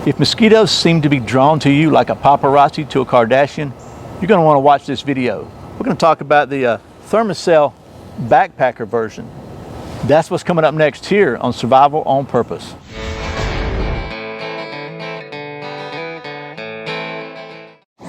If mosquitoes seem to be drawn to you like a paparazzi to a Kardashian, you're going to want to watch this video. We're going to talk about the Thermacell backpacker version. That's what's coming up next here on Survival on Purpose.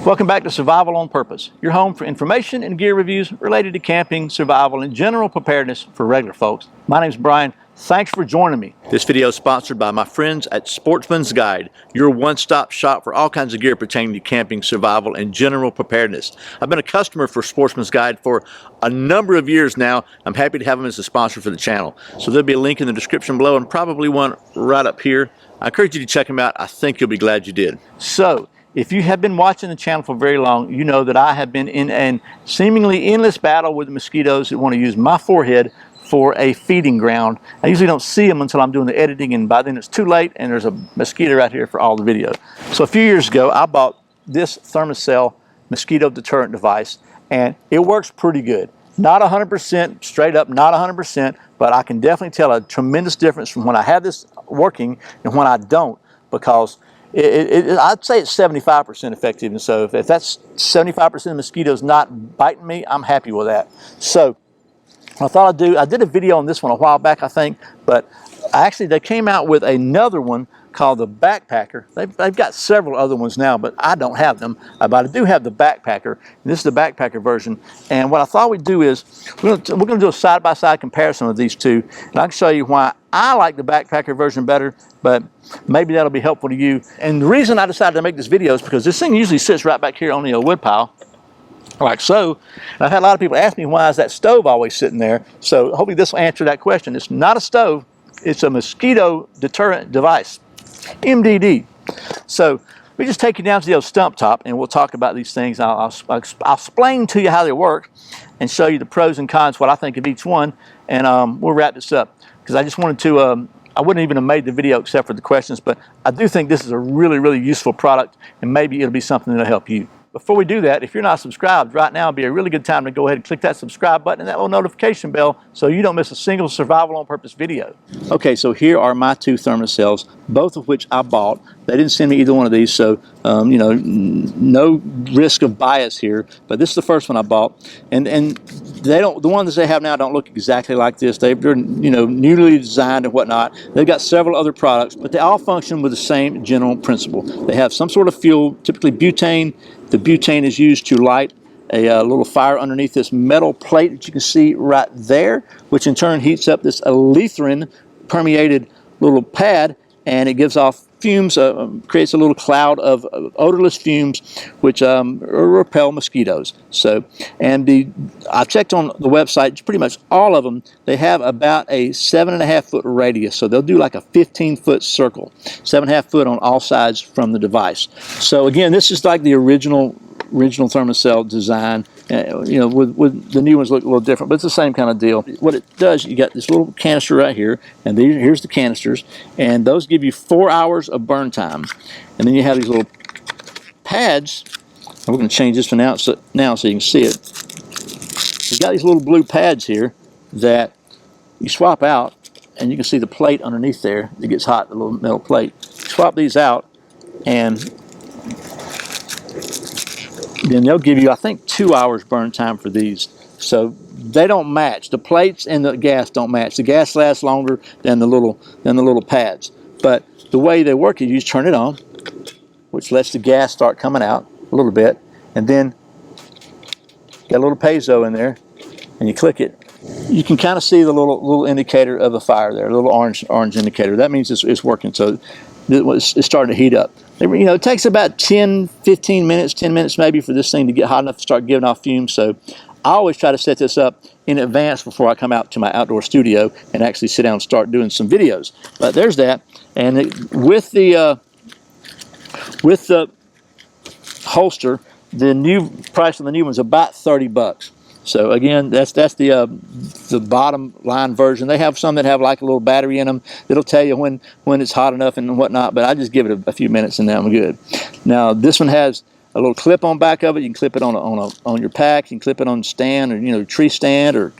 Welcome back to Survival on Purpose, your home for information and gear reviews related to camping, survival, and general preparedness for regular folks. My name's Brian. Thanks for joining me. This video is sponsored by my friends at Sportsman's Guide, your one-stop shop for all kinds of gear pertaining to camping, survival, and general preparedness. I've been a customer for Sportsman's Guide for a number of years now. I'm happy to have them as a sponsor for the channel. So there'll be a link in the description below and probably one right up here. I encourage you to check them out. I think you'll be glad you did. So, if you have been watching the channel for very long, you know that I have been in a seemingly endless battle with the mosquitoes that want to use my forehead for a feeding ground. I usually don't see them until I'm doing the editing, and by then it's too late and there's a mosquito right here for all the video. So a few years ago, I bought this Thermacell Mosquito Deterrent Device, and it works pretty good. Not 100%, straight up not 100%, but I can definitely tell a tremendous difference from when I have this working and when I don't, because I'd say it's 75% effective. And so if that's 75% of mosquitoes not biting me, I'm happy with that. So I thought I did a video on this one a while back, I think, but actually they came out with another one called the Backpacker. They've got several other ones now, but I don't have them. But I do have the Backpacker. This is the Backpacker version. And what I thought we'd do is we're going to do a side-by-side comparison of these two, and I can show you why I like the Backpacker version better, but maybe that'll be helpful to you. And the reason I decided to make this video is because this thing usually sits right back here on the wood pile, like so. And I've had a lot of people ask me, why is that stove always sitting there? So hopefully this will answer that question. It's not a stove, it's a mosquito deterrent device, MDD. So we just take you down to the old stump top and we'll talk about these things. I'll explain to you how they work and show you the pros and cons, what I think of each one, and we'll wrap this up. Because I just wanted to, I wouldn't even have made the video except for the questions, but I do think this is a really, really useful product, and maybe it'll be something that'll help you. Before we do that, if you're not subscribed, right now would be a really good time to go ahead and click that subscribe button and that little notification bell so you don't miss a single Survival on Purpose video. Okay, so here are my two Thermacells, both of which I bought. They didn't send me either one of these, so you know, no risk of bias here. But this is the first one I bought, and they don't. The ones they have now don't look exactly like this. They're newly designed and whatnot. They've got several other products, but they all function with the same general principle. They have some sort of fuel, typically butane. The butane is used to light a little fire underneath this metal plate that you can see right there, which in turn heats up this electrin permeated little pad, and it gives off fumes, creates a little cloud of odorless fumes, which repel mosquitoes. So, and I checked on the website, pretty much all of them, they have about a 7.5 foot radius. So they'll do like a 15-foot circle, 7.5 foot on all sides from the device. So again, this is like the original Thermacell design. You know, with the new ones look a little different, but it's the same kind of deal. What it does, you got this little canister right here, and here's the canisters, and those give you 4 hours of burn time. And then you have these little pads, and we're going to change this one out so you can see it. You've got these little blue pads here that you swap out, and you can see the plate underneath there that gets hot, the little metal plate. Swap these out, and then they'll give you, I think, 2 hours burn time for these. So they don't match. The plates and the gas don't match. The gas lasts longer than the little pads. But the way they work is you just turn it on, which lets the gas start coming out a little bit, and then got a little piezo in there, and you click it. You can kind of see the little indicator of the fire there, a little orange indicator. That means it's working. So it's starting to heat up. You know, it takes about 10 minutes maybe for this thing to get hot enough to start giving off fumes. So I always try to set this up in advance before I come out to my outdoor studio and actually sit down and start doing some videos. But there's that. And with the holster, the new price on the new one's about 30 bucks. So again, that's the bottom line version. They have some that have like a little battery in them that'll tell you when it's hot enough and whatnot, but I just give it a few minutes and then I'm good. Now this one has a little clip on back of it. You can clip it on your pack. You can clip it on stand, or tree stand, or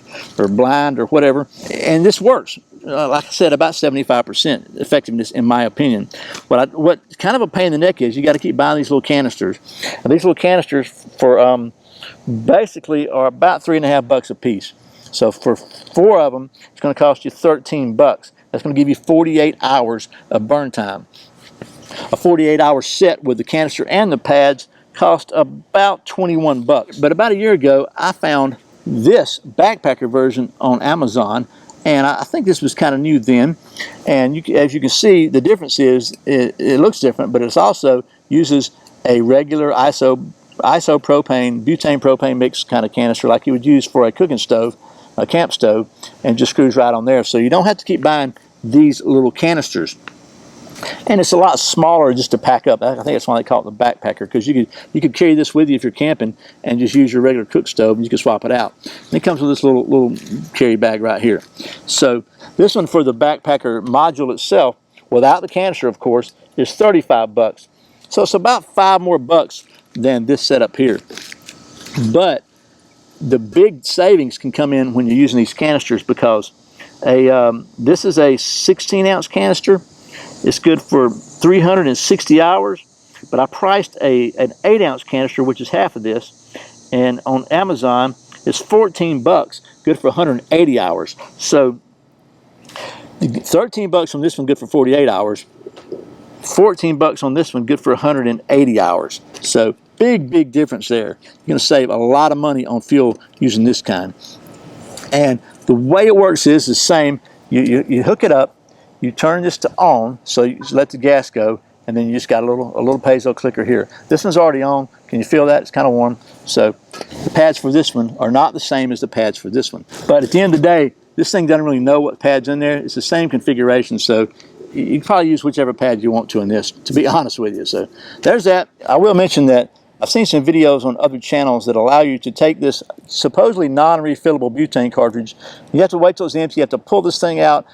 blind or whatever, and this works. like I said, about 75% effectiveness in my opinion. What kind of a pain in the neck is you got to keep buying these little canisters. And these little canisters for basically are about $3.50 a piece. So for 4 of them, it's going to cost you $13. That's going to give you 48 hours of burn time. A 48-hour set with the canister and the pads cost about $21. But about a year ago, I found this backpacker version on Amazon, and I think this was kind of new then. And as you can see, the difference is it looks different, but it also uses a regular isopropane, butane propane mix kind of canister like you would use for a cooking stove, a camp stove, and just screws right on there. So you don't have to keep buying these little canisters. And it's a lot smaller just to pack up. I think that's why they call it the backpacker, because you could carry this with you if you're camping and just use your regular cook stove and you can swap it out. And it comes with this little carry bag right here. So this one for the backpacker module itself, without the canister of course, is $35. So it's about $5 more than this setup here. But the big savings can come in when you're using these canisters, because this is a 16-ounce canister. It's good for 360 hours, but I priced an 8-ounce canister, which is half of this, and on Amazon it's $14, good for 180 hours. So $13 on this one, good for 48 hours. $14 on this one, good for 180 hours. So big difference there. You're going to save a lot of money on fuel using this kind. And the way it works is the same. You hook it up. You turn this to on, so you just let the gas go, and then you just got a little piezo clicker here. This one's already on. Can you feel that? It's kind of warm. So the pads for this one are not the same as the pads for this one. But at the end of the day, this thing doesn't really know what pad's in there. It's the same configuration, so you can probably use whichever pad you want to in this, to be honest with you. So there's that. I will mention that I've seen some videos on other channels that allow you to take this supposedly non-refillable butane cartridge. You have to wait till it's empty. You have to pull this thing out,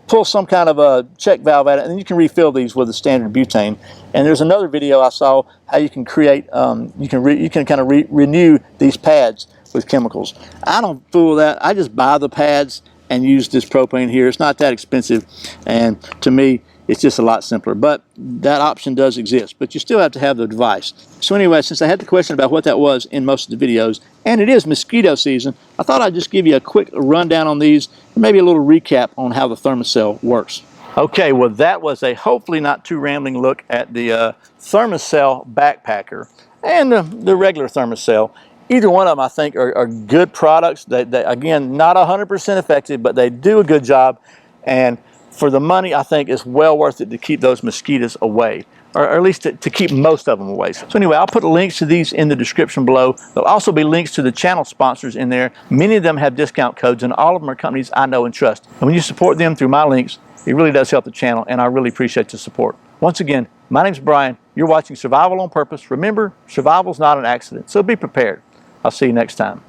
pull some kind of a check valve at it, and then you can refill these with a standard butane. And there's another video I saw how you can create, you can kind of renew these pads with chemicals. I don't fool with that. I just buy the pads and use this propane here. It's not that expensive, and to me, it's just a lot simpler. But that option does exist, but you still have to have the device. So anyway, since I had the question about what that was in most of the videos, and it is mosquito season, I thought I'd just give you a quick rundown on these, and maybe a little recap on how the Thermacell works. Okay, well that was a hopefully not too rambling look at the Thermacell backpacker and the regular Thermacell. Either one of them I think are good products. They again, not 100% effective, but they do a good job, and for the money, I think it's well worth it to keep those mosquitoes away, or at least to keep most of them away. So anyway, I'll put links to these in the description below. There'll also be links to the channel sponsors in there. Many of them have discount codes, and all of them are companies I know and trust. And when you support them through my links, it really does help the channel, and I really appreciate the support. Once again, my name's Brian. You're watching Survival on Purpose. Remember, survival's not an accident, so be prepared. I'll see you next time.